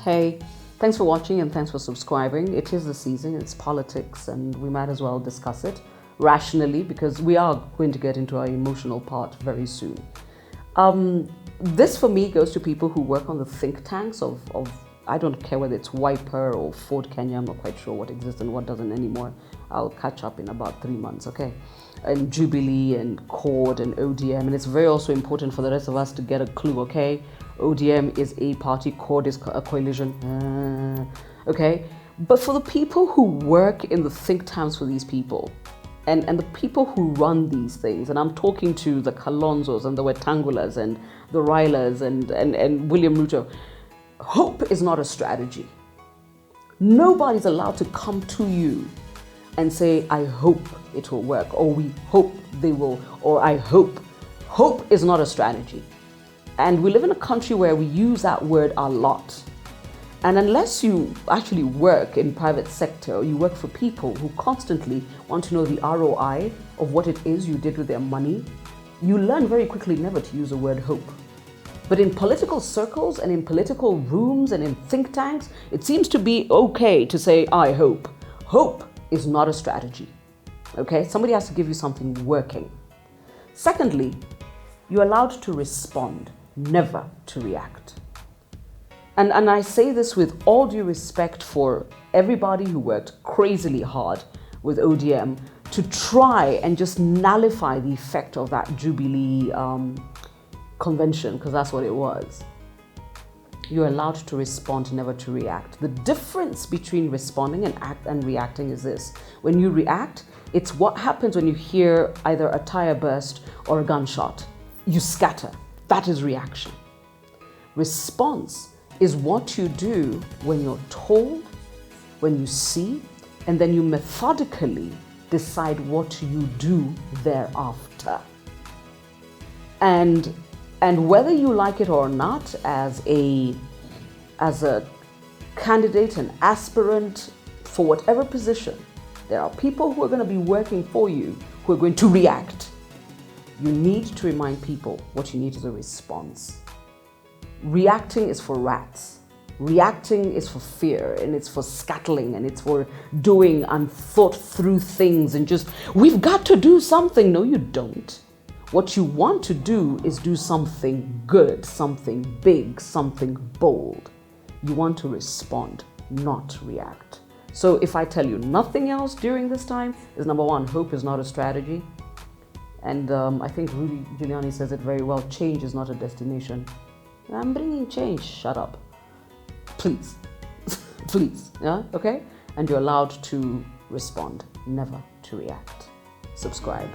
Hey, thanks for watching and thanks for subscribing. It is the season, it's politics, and we might as well discuss it rationally because we are going to get into our emotional part very soon. This for me goes to people who work on the think tanks of I don't care whether it's Wiper or Ford Kenya, I'm not quite sure what exists and what doesn't anymore. I'll catch up in about 3 months, okay? And Jubilee and CORD and ODM, and it's very also important for the rest of us to get a clue, okay? ODM is a party, CORD is a coalition, okay? But for the people who work in the think tanks for these people, and the people who run these things, and I'm talking to the Kalonzos and the Wetangulas and the Rylas and William Ruto, hope is not a strategy. Nobody's allowed to come to you and say, I hope it will work, or we hope they will, or I hope. Hope is not a strategy. And we live in a country where we use that word a lot. And unless you actually work in private sector, or you work for people who constantly want to know the ROI of what it is you did with their money, you learn very quickly never to use the word hope. But in political circles and in political rooms and in think tanks, it seems to be okay to say, I hope. Hope is not a strategy, okay? Somebody has to give you something working. Secondly, you're allowed to respond, never to react. And I say this with all due respect for everybody who worked crazily hard with ODM to try and just nullify the effect of that Jubilee convention, because that's what it was. You're allowed to respond, never to react. The difference between responding and reacting is this. When you react, it's what happens when you hear either a tire burst or a gunshot. You scatter. That is reaction. Response is what you do when you're told, when you see, and then you methodically decide what you do thereafter. And whether you like it or not, as a candidate, an aspirant for whatever position, there are people who are going to be working for you who are going to react. You need to remind people what you need is a response. Reacting is for rats. Reacting is for fear, and it's for scuttling, and it's for doing unthought through things and just, we've got to do something. No, you don't. What you want to do is do something good, something big, something bold. You want to respond, not react. So if I tell you nothing else during this time, is number one, hope is not a strategy. And I think Rudy Giuliani says it very well, change is not a destination. I'm bringing change, shut up. Please, please, yeah, okay? And you're allowed to respond, never to react. Subscribe.